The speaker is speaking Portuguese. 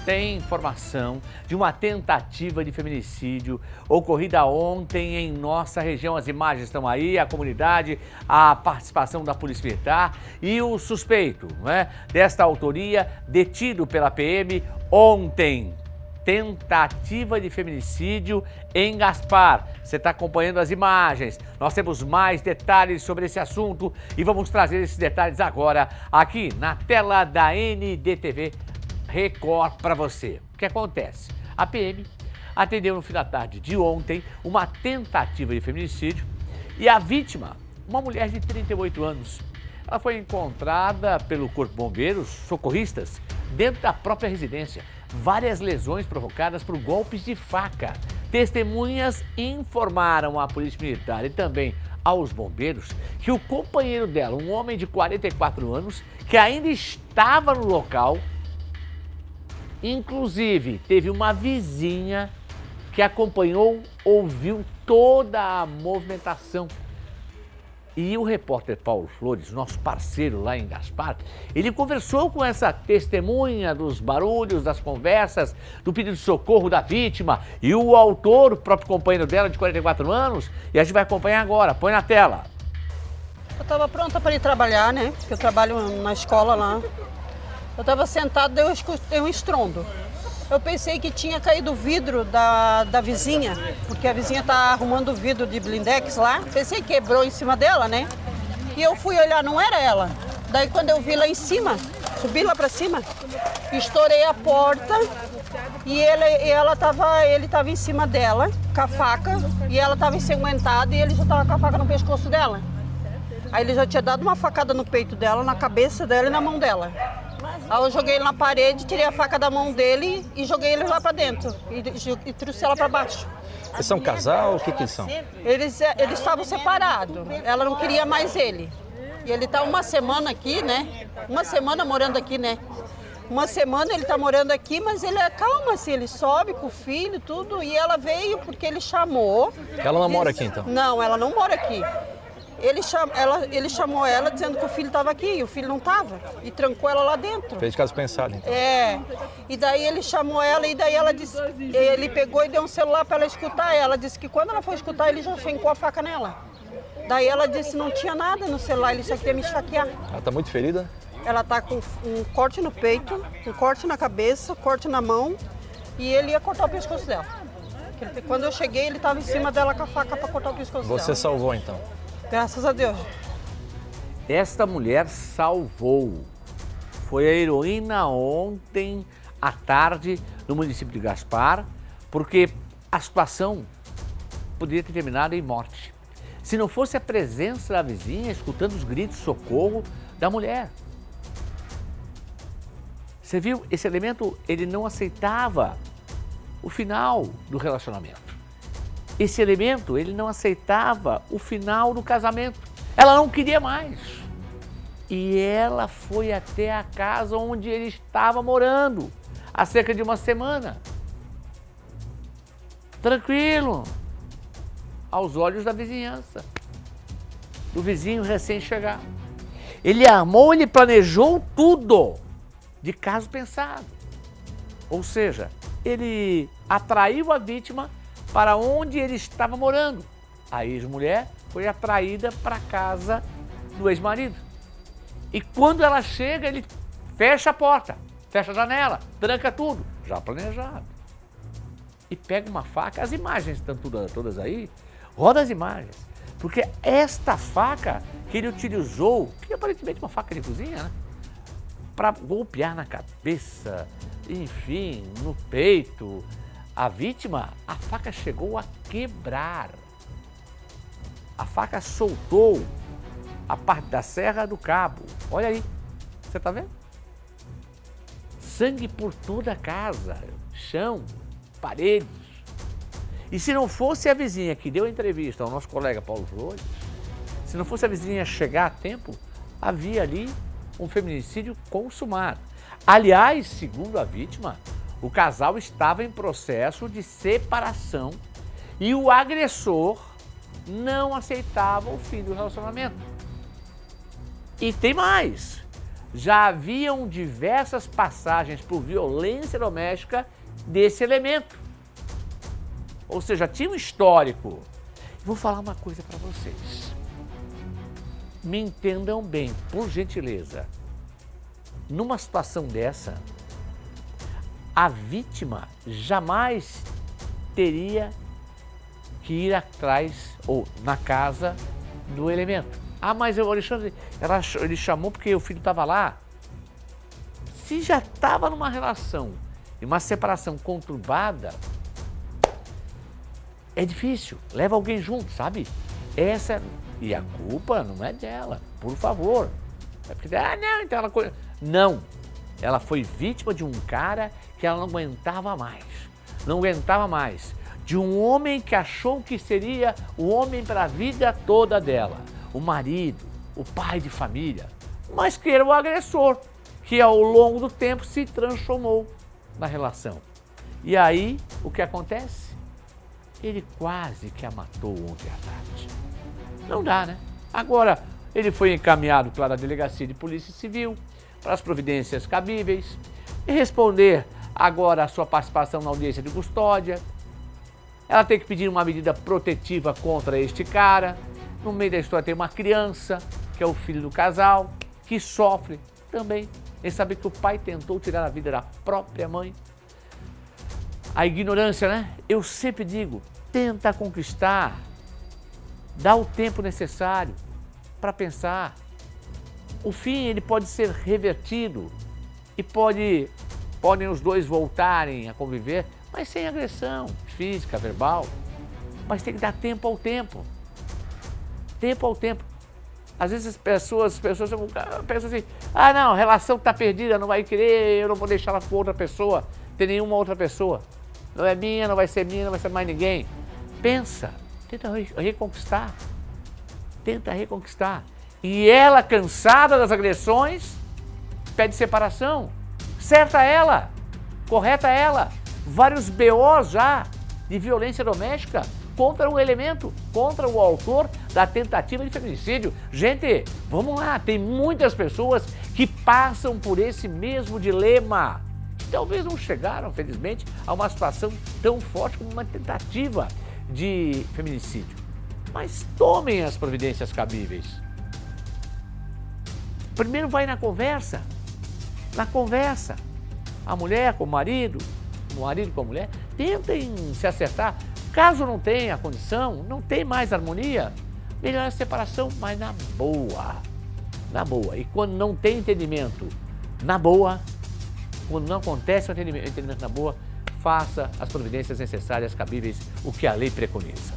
tem informação de uma tentativa de feminicídio ocorrida ontem em nossa região. As imagens estão aí, a comunidade, a participação da Polícia Militar e o suspeito, né, desta autoria detido pela PM ontem. Tentativa de feminicídio em Gaspar. Você está acompanhando as imagens. Nós temos mais detalhes sobre esse assunto e vamos trazer esses detalhes agora aqui na tela da NDTV Record para você. O que acontece? A PM atendeu no fim da tarde de ontem uma tentativa de feminicídio e a vítima, uma mulher de 38 anos, ela foi encontrada pelo Corpo de Bombeiros, socorristas, dentro da própria residência. Várias lesões provocadas por golpes de faca. Testemunhas informaram à Polícia Militar e também aos bombeiros que o companheiro dela, um homem de 44 anos, que ainda estava no local, inclusive teve uma vizinha que acompanhou, ouviu toda a movimentação. E o repórter Paulo Flores, nosso parceiro lá em Gaspar, ele conversou com essa testemunha dos barulhos, das conversas, do pedido de socorro da vítima e o autor, o próprio companheiro dela de 44 anos, e a gente vai acompanhar agora. Põe na tela. Eu estava pronta para ir trabalhar, né? Porque eu trabalho na escola lá. Eu estava sentada, eu escutei um estrondo. Eu pensei que tinha caído o vidro da vizinha, porque a vizinha tá arrumando o vidro de blindex lá. Pensei que quebrou em cima dela, né? E eu fui olhar, não era ela. Daí quando eu vi lá em cima, subi lá pra cima, estourei a porta e ele tava em cima dela, com a faca, e ela tava ensanguentada e ele já tava com a faca no pescoço dela. Aí ele já tinha dado uma facada no peito dela, na cabeça dela e na mão dela. Aí eu joguei ele na parede, tirei a faca da mão dele e joguei ele lá pra dentro e trouxe ela pra baixo. Eles são casal? O que eles são? Eles estavam separados, ela não queria mais ele. E ele tá uma semana aqui, né? Uma semana morando aqui, né? Uma semana ele tá morando aqui, mas ele é calmo assim, ele sobe com o filho, tudo. E ela veio porque ele chamou. Ela não mora aqui então? Não, ela não mora aqui. Ele chamou ela dizendo que o filho estava aqui e o filho não estava. E trancou ela lá dentro. Fez de caso pensado, então. É. E daí ele chamou ela e daí ela disse, ele pegou e deu um celular para ela escutar. Ela disse que quando ela foi escutar, ele já fincou a faca nela. Daí ela disse não tinha nada no celular, ele só queria me esfaquear. Ela tá muito ferida? Ela tá com um corte no peito, um corte na cabeça, corte na mão e ele ia cortar o pescoço dela. Quando eu cheguei, ele estava em cima dela com a faca para cortar o pescoço dela. Você salvou então? Graças a Deus. Esta mulher salvou. Foi a heroína ontem à tarde no município de Gaspar, porque a situação poderia ter terminado em morte. Se não fosse a presença da vizinha escutando os gritos de socorro da mulher. Você viu? Esse elemento, ele não aceitava o final do relacionamento. Esse elemento, ele não aceitava o final do casamento. Ela não queria mais. E ela foi até a casa onde ele estava morando, há cerca de uma semana. Tranquilo, aos olhos da vizinhança, do vizinho recém-chegado. Ele armou, ele planejou tudo de caso pensado. Ou seja, ele atraiu a vítima para onde ele estava morando. A ex-mulher foi atraída para a casa do ex-marido. E quando ela chega, ele fecha a porta, fecha a janela, tranca tudo, já planejado. E pega uma faca, as imagens estão todas aí, roda as imagens. Porque esta faca que ele utilizou, que é aparentemente uma faca de cozinha, né? Para golpear na cabeça, enfim, no peito. A vítima, a faca chegou a quebrar. A faca soltou a parte da serra do cabo. Olha aí, você tá vendo? Sangue por toda a casa, chão, paredes. E se não fosse a vizinha que deu a entrevista ao nosso colega Paulo Flores, se não fosse a vizinha chegar a tempo, havia ali um feminicídio consumado. Aliás, segundo a vítima, o casal estava em processo de separação e o agressor não aceitava o fim do relacionamento. E tem mais. já haviam diversas passagens por violência doméstica desse elemento. Ou seja, tinha um histórico. Vou falar uma coisa para vocês. Me entendam bem, por gentileza. Numa situação dessa, a vítima jamais teria que ir atrás ou na casa do elemento. Ah, mas o Alexandre, ele chamou porque o filho estava lá. Se já estava numa relação e uma separação conturbada, é difícil. Leva alguém junto, sabe? E a culpa não é dela, por favor. É porque, não, então ela... Não, ela foi vítima de um cara que ela não aguentava mais. Não aguentava mais. De um homem que achou que seria o homem para a vida toda dela. O marido, o pai de família. Mas que era o agressor, que ao longo do tempo se transformou na relação. E aí, o que acontece? Ele quase que a matou ontem à tarde. Não dá, né? Agora, ele foi encaminhado para a Delegacia de Polícia Civil, para as providências cabíveis, e responder agora a sua participação na audiência de custódia. Ela tem que pedir uma medida protetiva contra este cara. No meio da história tem uma criança, que é o filho do casal, que sofre também em saber que o pai tentou tirar a vida da própria mãe. A ignorância, né? Eu sempre digo, tenta conquistar, dá o tempo necessário para pensar. O fim, ele pode ser revertido e podem os dois voltarem a conviver, mas sem agressão física, verbal. Mas tem que dar tempo ao tempo. Tempo ao tempo. Às vezes as pessoas pensam assim, não, a relação está perdida, não vai querer, eu não vou deixar ela com outra pessoa, tem nenhuma outra pessoa. Não é minha, não vai ser minha, não vai ser mais ninguém. Pensa, tenta reconquistar. Tenta reconquistar. E ela, cansada das agressões, pede separação. Certa ela, correta ela. Vários BOs já de violência doméstica contra o elemento, contra o autor da tentativa de feminicídio. Gente, vamos lá, tem muitas pessoas que passam por esse mesmo dilema. Talvez não chegaram, felizmente, a uma situação tão forte como uma tentativa de feminicídio. Mas tomem as providências cabíveis. Primeiro vai na conversa. Na conversa. A mulher com o marido com a mulher, tentem se acertar. Caso não tenha condição, não tem mais harmonia, melhor a separação, mas na boa. Na boa. E quando não tem entendimento, na boa, quando não acontece o entendimento na boa, faça as providências necessárias, cabíveis, o que a lei preconiza.